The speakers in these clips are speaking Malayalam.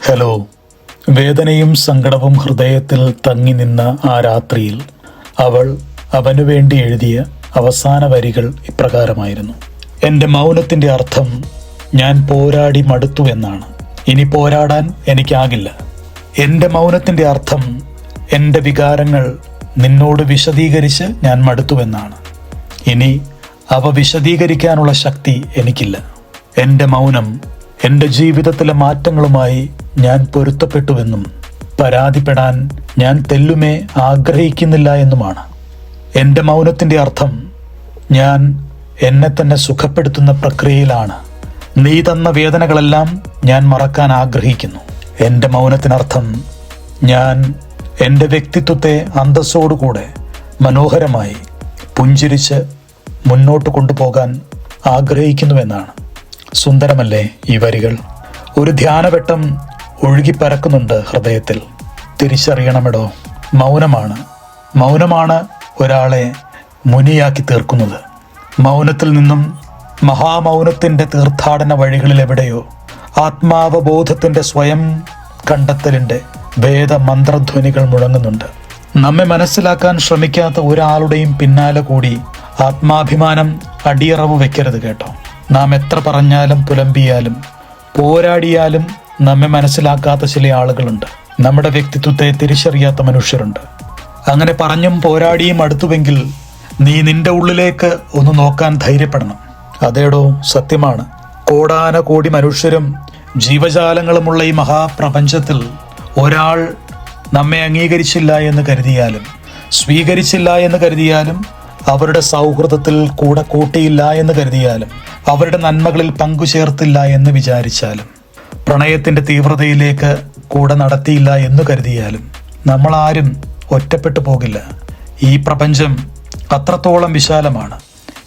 ഹലോ. വേദനയും സങ്കടവും ഹൃദയത്തിൽ തങ്ങി നിന്ന ആ രാത്രിയിൽ അവൾ അവനു വേണ്ടി എഴുതിയ അവസാന വരികൾ ഇപ്രകാരമായിരുന്നു: എൻ്റെ മൗനത്തിൻ്റെ അർത്ഥം ഞാൻ പോരാടി മടുത്തു എന്നാണ്. ഇനി പോരാടാൻ എനിക്കാകില്ല. എൻ്റെ മൗനത്തിൻ്റെ അർത്ഥം എൻ്റെ വികാരങ്ങൾ നിന്നോട് വിശദീകരിച്ച് ഞാൻ മടുത്തുവെന്നാണ്. ഇനി അവ വിശദീകരിക്കാനുള്ള ശക്തി എനിക്കില്ല. എൻ്റെ മൗനം എൻ്റെ ജീവിതത്തിലെ മാറ്റങ്ങളുമായി ഞാൻ പൊരുത്തപ്പെട്ടുവെന്നും പരാതിപ്പെടാൻ ഞാൻ തെല്ലുമേ ആഗ്രഹിക്കുന്നില്ല എന്നുമാണ്. എൻ്റെ മൗനത്തിൻ്റെ അർത്ഥം ഞാൻ എന്നെ തന്നെ സുഖപ്പെടുത്തുന്ന പ്രക്രിയയിലാണ്. നീ തന്ന വേദനകളെല്ലാം ഞാൻ മറക്കാൻ ആഗ്രഹിക്കുന്നു. എൻ്റെ മൗനത്തിനർത്ഥം ഞാൻ എൻ്റെ വ്യക്തിത്വത്തെ അന്തസ്സോടുകൂടെ മനോഹരമായി പുഞ്ചിരിച്ച് മുന്നോട്ട് കൊണ്ടുപോകാൻ ആഗ്രഹിക്കുന്നുവെന്നാണ്. സുന്ദരമല്ലേ ഈ വരികൾ? ഒരു ധ്യാനവട്ടം ഒഴുകിപ്പരക്കുന്നുണ്ട് ഹൃദയത്തിൽ. തിരിച്ചറിയണമെടോ, മൗനമാണ് ഒരാളെ മുനിയാക്കി തീർക്കുന്നത്. മൗനത്തിൽ നിന്നും മഹാമൗനത്തിൻ്റെ തീർത്ഥാടന വഴികളിൽ എവിടെയോ ആത്മാവബോധത്തിൻ്റെ സ്വയം കണ്ടെത്തലിൻ്റെ വേദമന്ത്രധ്വനികൾ മുഴങ്ങുന്നുണ്ട്. നമ്മെ മനസ്സിലാക്കാൻ ശ്രമിക്കാത്ത ഒരാളുടെയും പിന്നാലെ കൂടി ആത്മാഭിമാനം അടിയറവ് വെക്കരുത് കേട്ടോ. നാം എത്ര പറഞ്ഞാലും പുലമ്പിയാലും പോരാടിയാലും നമ്മെ മനസ്സിലാക്കാത്ത ചില ആളുകളുണ്ട്. നമ്മുടെ വ്യക്തിത്വത്തെ തിരിച്ചറിയാത്ത മനുഷ്യരുണ്ട്. അങ്ങനെ പറഞ്ഞും പോരാടിയും അടുത്തുവെങ്കിൽ നീ നിന്റെ ഉള്ളിലേക്ക് ഒന്ന് നോക്കാൻ ധൈര്യപ്പെടണം. അതേടോ, സത്യമാണ്. കോടാനകോടി മനുഷ്യരും ജീവജാലങ്ങളുമുള്ള ഈ മഹാപ്രപഞ്ചത്തിൽ ഒരാൾ നമ്മെ അംഗീകരിച്ചില്ല എന്ന് കരുതിയാലും സ്വീകരിച്ചില്ല എന്ന് കരുതിയാലും അവരുടെ സൗഹൃദത്തിൽ കൂടെ കൂട്ടിയില്ല എന്ന് കരുതിയാലും അവരുടെ നന്മകളിൽ പങ്കുചേർത്തില്ല എന്ന് വിചാരിച്ചാലും പ്രണയത്തിൻ്റെ തീവ്രതയിലേക്ക് കൂടെ നടത്തിയില്ല എന്ന് കരുതിയാലും നമ്മളാരും ഒറ്റപ്പെട്ടു പോകില്ല. ഈ പ്രപഞ്ചം അത്രത്തോളം വിശാലമാണ്.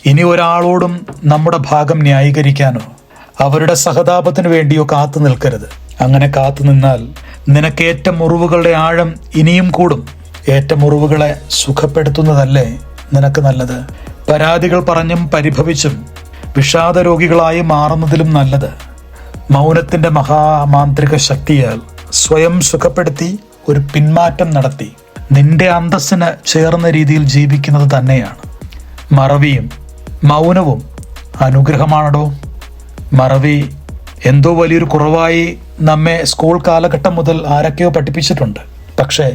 ഇനി ഒരാളോടും നമ്മുടെ ഭാഗം ന്യായീകരിക്കാനോ അവരുടെ സഹതാപത്തിനു വേണ്ടിയോ കാത്തു നിൽക്കരുത്. അങ്ങനെ കാത്തു നിന്നാൽ നിനക്കേറ്റ മുറിവുകളുടെ ആഴം ഇനിയും കൂടും. ഏറ്റ മുറിവുകളെ സുഖപ്പെടുത്തുന്നതല്ലേ നിനക്ക് നല്ലത്? പരാതികൾ പറഞ്ഞും പരിഭവിച്ചും വിഷാദ രോഗികളായി മാറുന്നതിലും നല്ലത് മൗനത്തിൻ്റെ മഹാമാന്ത്രിക ശക്തിയാൽ സ്വയം സുഖപ്പെടുത്തി ഒരു പിന്മാറ്റം നടത്തി നിന്റെ അന്തസ്സിന് ചേർന്ന രീതിയിൽ ജീവിക്കുന്നത് തന്നെയാണ്. മറവിയും മൗനവും അനുഗ്രഹമാണടോ. മറവി എന്തോ വലിയൊരു കുറവായി നമ്മെ സ്കൂൾ കാലഘട്ടം മുതൽ ആരൊക്കെയോ പഠിപ്പിച്ചിട്ടുണ്ട്. പക്ഷേ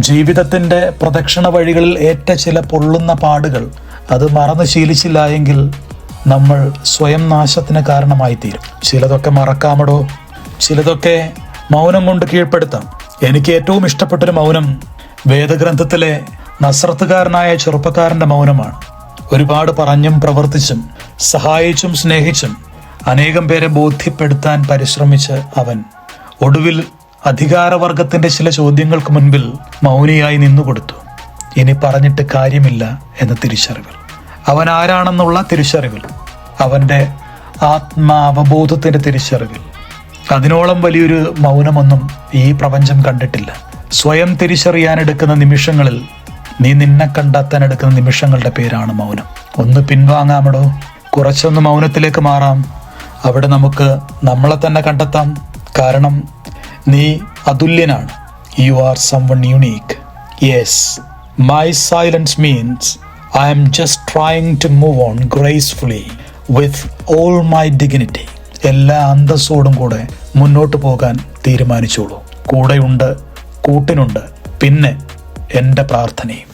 ജീവിതത്തിൻ്റെ പ്രദക്ഷിണ വഴികളിൽ ഏറ്റ ചില പൊള്ളുന്ന പാടുകൾ അത് മറന്ന് ശീലിച്ചില്ല എങ്കിൽ നമ്മൾ സ്വയം നാശത്തിന് കാരണമായി തീരും. ചിലതൊക്കെ മറക്കാമടോ, ചിലതൊക്കെ മൗനം കൊണ്ട് കീഴ്പ്പെടുത്താം. എനിക്ക് ഏറ്റവും ഇഷ്ടപ്പെട്ടൊരു മൗനം വേദഗ്രന്ഥത്തിലെ നസ്രത്തുകാരനായ ചെറുപ്പക്കാരൻ്റെ മൗനമാണ്. ഒരുപാട് പറഞ്ഞും പ്രവർത്തിച്ചും സഹായിച്ചും സ്നേഹിച്ചും അനേകം പേരെ ബോധ്യപ്പെടുത്താൻ പരിശ്രമിച്ച് അവൻ ഒടുവിൽ അധികാരവർഗത്തിന്റെ ചില ചോദ്യങ്ങൾക്ക് മുൻപിൽ മൗനിയായി നിന്നുകൊടുത്തു. ഇനി പറഞ്ഞിട്ട് കാര്യമില്ല എന്ന തിരിച്ചറിവിൽ, അവൻ ആരാണെന്നുള്ള തിരിച്ചറിവിൽ, അവൻ്റെ ആത്മാവബോധത്തിന്റെ തിരിച്ചറിവിൽ. അതിനോളം വലിയൊരു മൗനമൊന്നും ഈ പ്രപഞ്ചം കണ്ടിട്ടില്ല. സ്വയം തിരിച്ചറിയാനെടുക്കുന്ന നിമിഷങ്ങളിൽ, നീ നിന്നെ കണ്ടെത്താൻ എടുക്കുന്ന നിമിഷങ്ങളുടെ പേരാണ് മൗനം. ഒന്ന് പിൻവാങ്ങാമടോ, കുറച്ചൊന്ന് മൗനത്തിലേക്ക് മാറാം. അവിടെ നമുക്ക് നമ്മളെ തന്നെ കണ്ടെത്താം. കാരണം നീ അതുല്യനാണ്. You are someone unique. Yes, my silence means I am just trying to move on gracefully with all my dignity. എല്ലാ അന്തസ്സോടും കൂടെ മുന്നോട്ട് പോകാൻ തീരുമാനിച്ചോളൂ. കൂടെയുണ്ട്, കൂട്ടിനുണ്ട്, പിന്നെ എൻ്റെ പ്രാർത്ഥനയും.